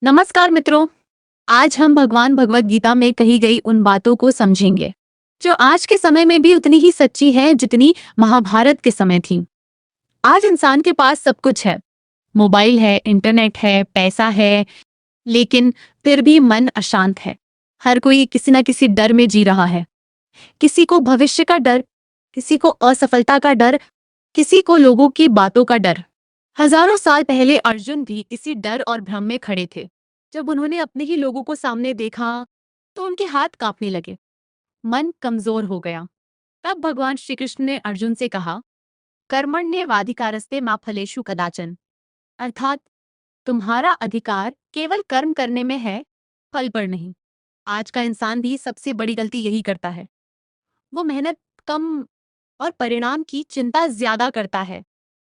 नमस्कार मित्रों। आज हम भगवान भगवत गीता में कही गई उन बातों को समझेंगे जो आज के समय में भी उतनी ही सच्ची है जितनी महाभारत के समय थी। आज इंसान के पास सब कुछ है, मोबाइल है, इंटरनेट है, पैसा है, लेकिन फिर भी मन अशांत है। हर कोई किसी न किसी डर में जी रहा है। किसी को भविष्य का डर, किसी को असफलता का डर, किसी को लोगों की बातों का डर। हजारों साल पहले अर्जुन भी इसी डर और भ्रम में खड़े थे। जब उन्होंने अपने ही लोगों को सामने देखा तो उनके हाथ कांपने लगे, मन कमजोर हो गया। तब भगवान श्री कृष्ण ने अर्जुन से कहा, कर्मण्येवाधिकारस्ते मा फलेषु कदाचन। अर्थात तुम्हारा अधिकार केवल कर्म करने में है, फल पर नहीं। आज का इंसान भी सबसे बड़ी गलती यही करता है। वो मेहनत कम और परिणाम की चिंता ज्यादा करता है।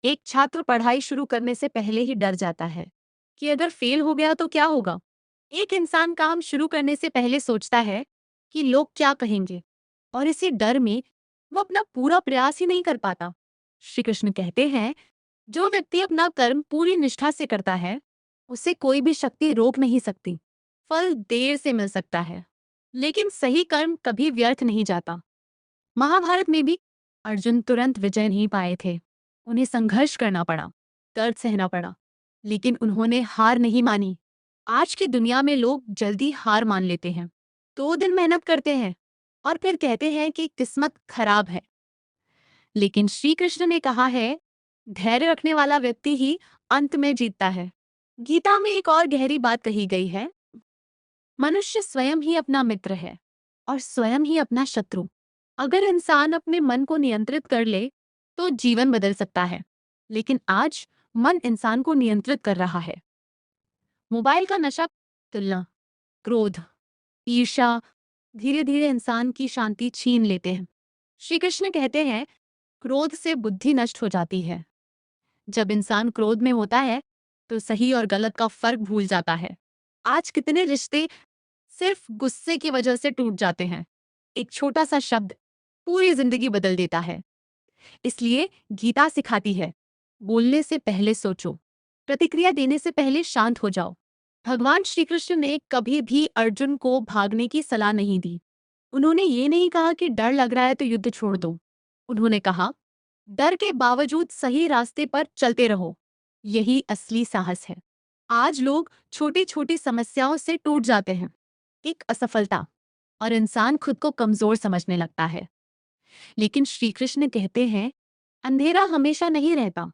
एक छात्र पढ़ाई शुरू करने से पहले ही डर जाता है कि अगर फेल हो गया तो क्या होगा। एक इंसान काम शुरू करने से पहले सोचता है कि लोग क्या कहेंगे, और इसी डर में वो अपना पूरा प्रयास ही नहीं कर पाता। श्री कृष्ण कहते हैं, जो व्यक्ति अपना कर्म पूरी निष्ठा से करता है उसे कोई भी शक्ति रोक नहीं सकती। फल देर से मिल सकता है, लेकिन सही कर्म कभी व्यर्थ नहीं जाता। महाभारत में भी अर्जुन तुरंत विजय नहीं पाए थे। उन्हें संघर्ष करना पड़ा, दर्द सहना पड़ा, लेकिन उन्होंने हार नहीं मानी। आज की दुनिया में लोग जल्दी हार मान लेते हैं, 2 दिन मेहनत करते हैं और फिर कहते हैं कि किस्मत खराब है। लेकिन श्री कृष्ण ने कहा है, धैर्य रखने वाला व्यक्ति ही अंत में जीतता है। गीता में एक और गहरी बात कही गई है, मनुष्य स्वयं ही अपना मित्र है और स्वयं ही अपना शत्रु। अगर इंसान अपने मन को नियंत्रित कर ले तो जीवन बदल सकता है, लेकिन आज मन इंसान को नियंत्रित कर रहा है। मोबाइल का नशा, तुलना, क्रोध, ईर्ष्या धीरे धीरे इंसान की शांति छीन लेते हैं। श्री कृष्ण कहते हैं, क्रोध से बुद्धि नष्ट हो जाती है। जब इंसान क्रोध में होता है तो सही और गलत का फर्क भूल जाता है। आज कितने रिश्ते सिर्फ गुस्से की वजह से टूट जाते हैं। एक छोटा सा शब्द पूरी जिंदगी बदल देता है। इसलिए गीता सिखाती है, बोलने से पहले सोचो, प्रतिक्रिया देने से पहले शांत हो जाओ। भगवान श्री कृष्ण ने कभी भी अर्जुन को भागने की सलाह नहीं दी। उन्होंने ये नहीं कहा कि डर लग रहा है तो युद्ध छोड़ दो। उन्होंने कहा, डर के बावजूद सही रास्ते पर चलते रहो, यही असली साहस है। आज लोग छोटी छोटी समस्याओं से टूट जाते हैं, एक असफलता, और इंसान खुद को कमजोर समझने लगता है। लेकिन श्री कृष्ण कहते हैं, अंधेरा हमेशा नहीं रहता।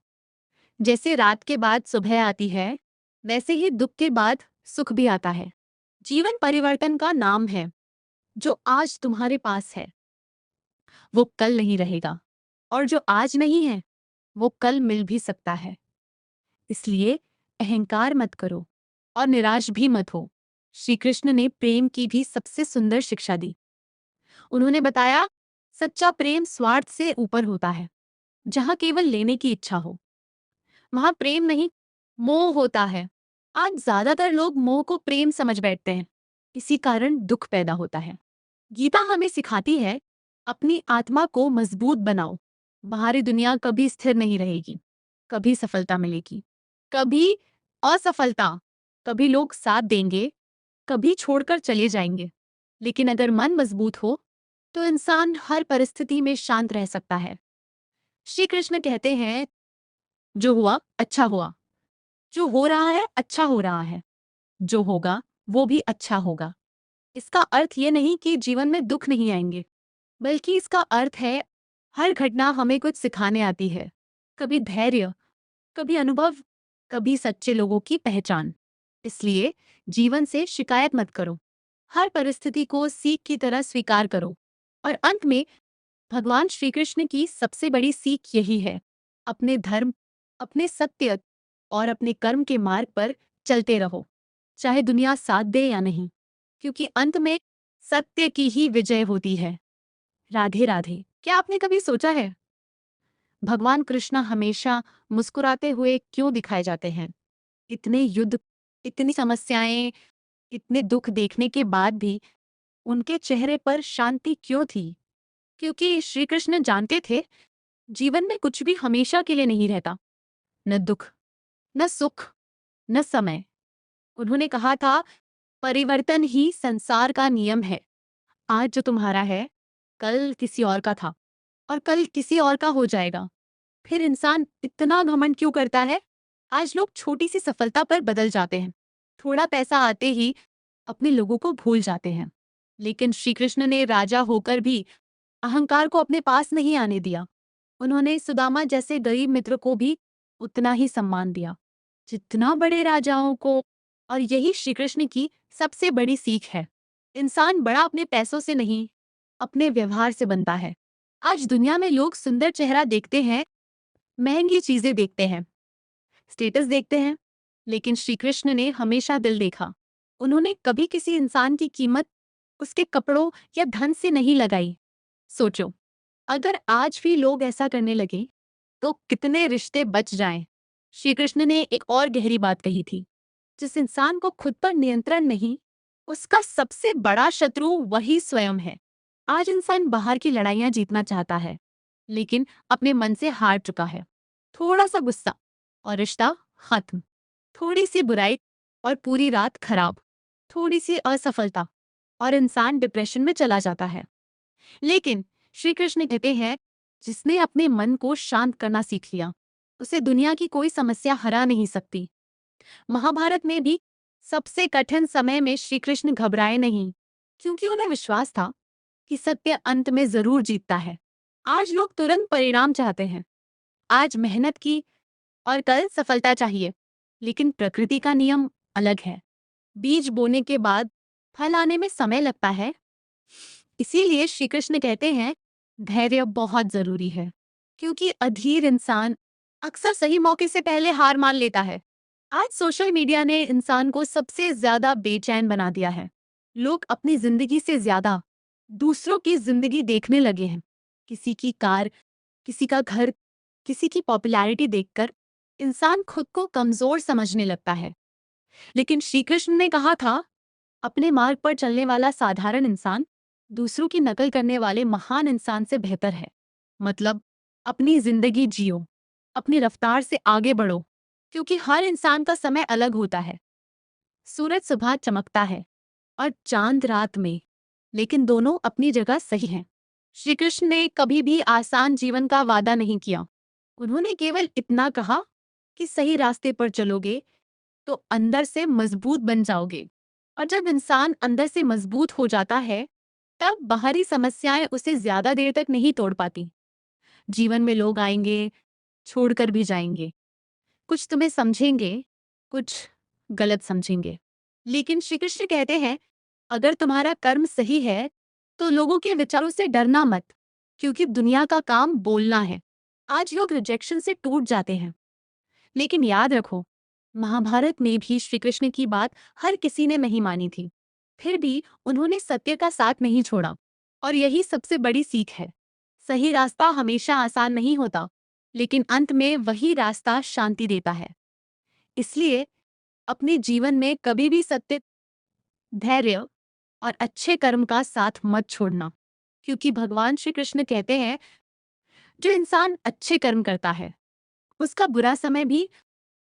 जैसे रात के बाद सुबह आती है, वैसे ही दुख के बाद सुख भी आता है। जीवन परिवर्तन का नाम है। जो आज तुम्हारे पास है वो कल नहीं रहेगा, और जो आज नहीं है वो कल मिल भी सकता है। इसलिए अहंकार मत करो और निराश भी मत हो। श्री कृष्ण ने प्रेम की भी सबसे सुंदर शिक्षा दी। उन्होंने बताया, सच्चा प्रेम स्वार्थ से ऊपर होता है। जहां केवल लेने की इच्छा हो वहां प्रेम नहीं, मोह होता है। आज ज्यादातर लोग मोह को प्रेम समझ बैठते हैं, इसी कारण दुख पैदा होता है। गीता हमें सिखाती है, अपनी आत्मा को मजबूत बनाओ। बाहरी दुनिया कभी स्थिर नहीं रहेगी। कभी सफलता मिलेगी, कभी असफलता, कभी लोग साथ देंगे, कभी छोड़कर चले जाएंगे। लेकिन अगर मन मजबूत हो तो इंसान हर परिस्थिति में शांत रह सकता है। श्री कृष्ण कहते हैं, जो हुआ अच्छा हुआ, जो हो रहा है अच्छा हो रहा है, जो होगा वो भी अच्छा होगा। इसका अर्थ ये नहीं कि जीवन में दुख नहीं आएंगे, बल्कि इसका अर्थ है हर घटना हमें कुछ सिखाने आती है। कभी धैर्य, कभी अनुभव, कभी सच्चे लोगों की पहचान। इसलिए जीवन से शिकायत मत करो, हर परिस्थिति को सीख की तरह स्वीकार करो। और अंत में भगवान श्री कृष्ण की सबसे बड़ी सीख यही है, अपने धर्म, अपने सत्य और अपने कर्म के मार्ग पर चलते रहो, चाहे दुनिया साथ दे या नहीं, क्योंकि अंत में सत्य की ही विजय होती है। राधे राधे। क्या आपने कभी सोचा है, भगवान कृष्ण हमेशा मुस्कुराते हुए क्यों दिखाए जाते हैं? इतने युद्ध, इतनी समस्याएं, इतने दुख देखने के बाद भी उनके चेहरे पर शांति क्यों थी? क्योंकि श्री कृष्ण जानते थे, जीवन में कुछ भी हमेशा के लिए नहीं रहता। न दुख, न सुख, न समय, उन्होंने कहा था, परिवर्तन ही संसार का नियम है। आज जो तुम्हारा है, कल किसी और का था और कल किसी और का हो जाएगा। फिर इंसान इतना घमंड क्यों करता है? आज लोग छोटी सी सफलता पर बदल जाते हैं। थोड़ा पैसा आते ही अपने लोगों को भूल जाते हैं। लेकिन श्री कृष्ण ने राजा होकर भी अहंकार को अपने पास नहीं आने दिया। उन्होंने सुदामा जैसे गरीब मित्र को भी उतना ही सम्मान दिया जितना बड़े राजाओं को। और यही श्री कृष्ण की सबसे बड़ी सीख है। इंसान बड़ा अपने पैसों से नहीं, अपने व्यवहार से बनता है। आज दुनिया में लोग सुंदर चेहरा देखते हैं, महंगी चीजें देखते हैं, स्टेटस देखते हैं, लेकिन श्री कृष्ण ने हमेशा दिल देखा। उन्होंने कभी किसी इंसान की कीमत उसके कपड़ों या धन से नहीं लगाई। सोचो, अगर आज भी लोग ऐसा करने लगे तो कितने रिश्ते बच जाएं। श्री कृष्ण ने एक और गहरी बात कही थी, जिस इंसान को खुद पर नियंत्रण नहीं, उसका सबसे बड़ा शत्रु वही स्वयं है। आज इंसान बाहर की लड़ाइयां जीतना चाहता है, लेकिन अपने मन से हार चुका है। थोड़ा सा गुस्सा और रिश्ता खत्म, थोड़ी सी बुराई और पूरी रात खराब, थोड़ी सी असफलता और इंसान डिप्रेशन में चला जाता है। लेकिन श्री कृष्ण कहते हैं, जिसने अपने मन को शांत करना सीख लिया, उसे दुनिया की कोई समस्या हरा नहीं सकती। महाभारत में भी सबसे कठिन समय में श्री कृष्ण घबराए नहीं, क्योंकि उन्हें विश्वास था कि सत्य अंत में जरूर जीतता है। आज लोग तुरंत परिणाम चाहते हैं, आज मेहनत की और कल सफलता चाहिए, लेकिन प्रकृति का नियम अलग है। बीज बोने के बाद फल आने में समय लगता है। इसीलिए श्री कृष्ण कहते हैं, धैर्य बहुत जरूरी है, क्योंकि अधीर इंसान अक्सर सही मौके से पहले हार मान लेता है। आज सोशल मीडिया ने इंसान को सबसे ज्यादा बेचैन बना दिया है। लोग अपनी जिंदगी से ज्यादा दूसरों की जिंदगी देखने लगे हैं। किसी की कार, किसी का घर, किसी की पॉपुलैरिटी देखकर इंसान खुद को कमजोर समझने लगता है। लेकिन श्री कृष्ण ने कहा था, अपने मार्ग पर चलने वाला साधारण इंसान दूसरों की नकल करने वाले महान इंसान से बेहतर है। मतलब, अपनी जिंदगी जियो, अपनी रफ्तार से आगे बढ़ो, क्योंकि हर इंसान का समय अलग होता है। सूरज सुबह चमकता है और चांद रात में, लेकिन दोनों अपनी जगह सही हैं। श्री कृष्ण ने कभी भी आसान जीवन का वादा नहीं किया। उन्होंने केवल इतना कहा कि सही रास्ते पर चलोगे तो अंदर से मजबूत बन जाओगे। और जब इंसान अंदर से मजबूत हो जाता है, तब बाहरी समस्याएं उसे ज्यादा देर तक नहीं तोड़ पाती। जीवन में लोग आएंगे, छोड़कर भी जाएंगे। कुछ तुम्हें समझेंगे, कुछ गलत समझेंगे। लेकिन श्री कृष्ण कहते हैं, अगर तुम्हारा कर्म सही है तो लोगों के विचारों से डरना मत, क्योंकि दुनिया का काम बोलना है। आज लोग रिजेक्शन से टूट जाते हैं, लेकिन याद रखो, महाभारत में भी श्री कृष्ण की बात हर किसी ने नहीं मानी थी। फिर भी उन्होंने सत्य का साथ नहीं छोड़ा। और यही सबसे बड़ी सीख है। सही रास्ता हमेशा आसान नहीं होता, लेकिन अंत में वही रास्ता शांति देता है। इसलिए अपने जीवन में कभी भी सत्य, धैर्य और अच्छे कर्म का साथ मत छोड़ना, क्योंकि भगवान श्री कृष्ण कहते हैं, जो इंसान अच्छे कर्म करता है उसका बुरा समय भी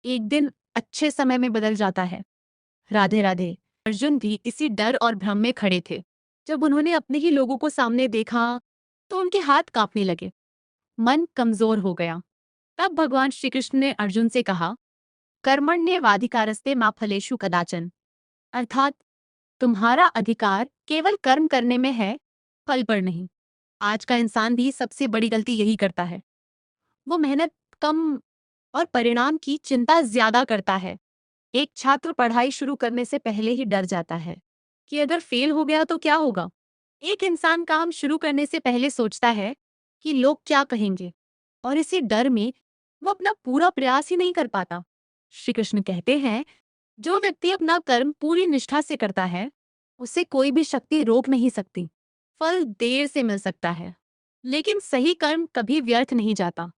एक दिन अच्छे समय में बदल जाता है। राधे राधे। अर्जुन भी इसी डर और भ्रम में खड़े थे। जब उन्होंने अपने ही लोगों को सामने देखा तो उनके हाथ कांपने लगे, मन कमजोर हो गया। तब भगवान श्री कृष्ण ने अर्जुन से कहा, कर्मण्येवाधिकारस्ते मा फलेषु कदाचन। अर्थात तुम्हारा अधिकार केवल कर्म करने में है, फल पर नहीं। आज का इंसान भी सबसे बड़ी गलती यही करता है। वो मेहनत कम और परिणाम की चिंता ज्यादा करता है। एक छात्र पढ़ाई शुरू करने से पहले ही डर जाता है कि अगर फेल हो गया तो क्या होगा। एक इंसान काम शुरू करने से पहले सोचता है कि लोग क्या कहेंगे, और इसी डर में वो अपना पूरा प्रयास ही नहीं कर पाता। श्री कृष्ण कहते हैं, जो व्यक्ति अपना कर्म पूरी निष्ठा से करता है, उसे कोई भी शक्ति रोक नहीं सकती। फल देर से मिल सकता है, लेकिन सही कर्म कभी व्यर्थ नहीं जाता।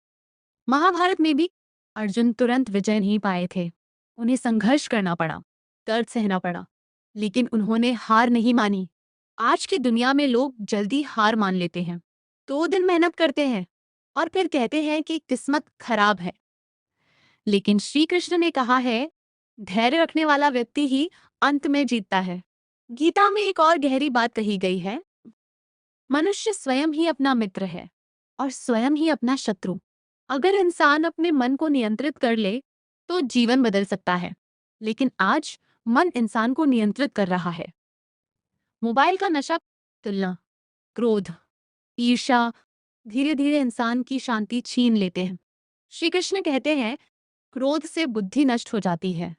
महाभारत में भी अर्जुन तुरंत विजय नहीं पाए थे। उन्हें संघर्ष करना पड़ा, दर्द सहना पड़ा, लेकिन उन्होंने हार नहीं मानी। आज की दुनिया में लोग जल्दी हार मान लेते हैं, 2 दिन मेहनत करते हैं और फिर कहते हैं कि किस्मत खराब है। लेकिन श्री कृष्ण ने कहा है, धैर्य रखने वाला व्यक्ति ही अंत में जीतता है। गीता में एक और गहरी बात कही गई है, मनुष्य स्वयं ही अपना मित्र है और स्वयं ही अपना शत्रु। अगर इंसान अपने मन को नियंत्रित कर ले तो जीवन बदल सकता है, लेकिन आज मन इंसान को नियंत्रित कर रहा है। मोबाइल का नशा, तुलना, क्रोध, ईर्ष्या धीरे धीरे इंसान की शांति छीन लेते हैं। श्री कृष्ण कहते हैं, क्रोध से बुद्धि नष्ट हो जाती है।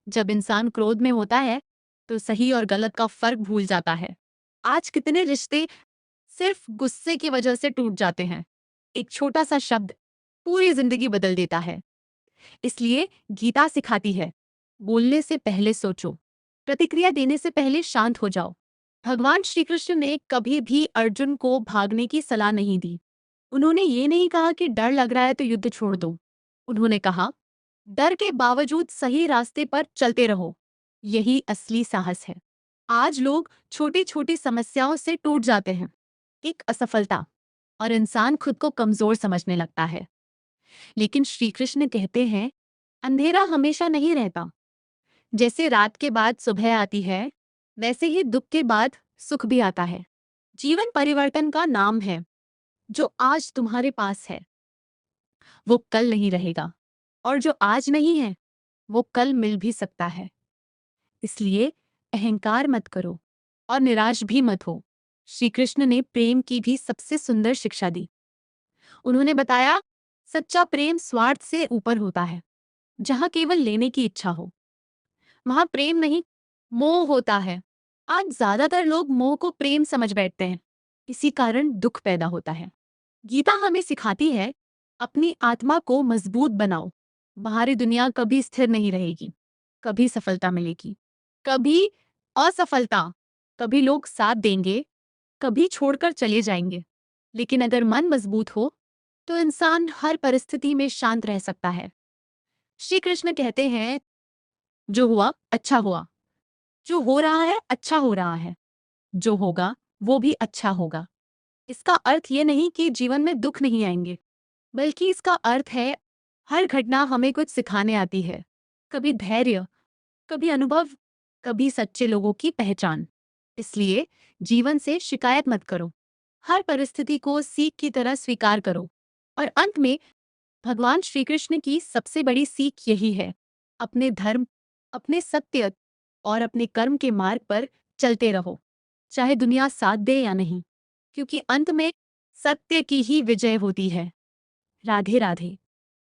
जब इंसान क्रोध में होता है तो सही और गलत का फर्क भूल जाता है। आज कितने रिश्ते सिर्फ गुस्से की वजह से टूट जाते हैं। एक छोटा सा शब्द पूरी जिंदगी बदल देता है। इसलिए गीता सिखाती है, बोलने से पहले सोचो, प्रतिक्रिया देने से पहले शांत हो जाओ। भगवान श्री कृष्ण ने कभी भी अर्जुन को भागने की सलाह नहीं दी। उन्होंने ये नहीं कहा कि डर लग रहा है तो युद्ध छोड़ दो। उन्होंने कहा, डर के बावजूद सही रास्ते पर चलते रहो, यही असली साहस है। आज लोग छोटी छोटी समस्याओं से टूट जाते हैं, एक असफलता, और इंसान खुद को कमजोर समझने लगता है। लेकिन श्री कृष्ण कहते हैं, अंधेरा हमेशा नहीं रहता। जैसे रात के बाद सुबह आती है, वैसे ही दुख के बाद सुख भी आता है। जीवन परिवर्तन का नाम है। जो आज तुम्हारे पास है वो कल नहीं रहेगा, और जो आज नहीं है वो कल मिल भी सकता है। इसलिए अहंकार मत करो और निराश भी मत हो। श्री कृष्ण ने प्रेम की भी सबसे सुंदर शिक्षा दी। उन्होंने बताया, सच्चा प्रेम स्वार्थ से ऊपर होता है। जहां केवल लेने की इच्छा हो वहां प्रेम नहीं, मोह होता है। आज ज्यादातर लोग मोह को प्रेम समझ बैठते हैं, इसी कारण दुख पैदा होता है। गीता हमें सिखाती है, अपनी आत्मा को मजबूत बनाओ। बाहरी दुनिया कभी स्थिर नहीं रहेगी। कभी सफलता मिलेगी, कभी असफलता, कभी लोग साथ देंगे, कभी छोड़कर चले जाएंगे। लेकिन अगर मन मजबूत हो तो इंसान हर परिस्थिति में शांत रह सकता है। श्री कृष्ण कहते हैं, जो हुआ अच्छा हुआ, जो हो रहा है अच्छा हो रहा है, जो होगा वो भी अच्छा होगा। इसका अर्थ ये नहीं कि जीवन में दुख नहीं आएंगे, बल्कि इसका अर्थ है हर घटना हमें कुछ सिखाने आती है। कभी धैर्य, कभी अनुभव, कभी सच्चे लोगों की पहचान। इसलिए जीवन से शिकायत मत करो, हर परिस्थिति को सीख की तरह स्वीकार करो। और अंत में भगवान श्री कृष्ण की सबसे बड़ी सीख यही है, अपने धर्म, अपने सत्य और अपने कर्म के मार्ग पर चलते रहो, चाहे दुनिया साथ दे या नहीं, क्योंकि अंत में सत्य की ही विजय होती है। राधे राधे।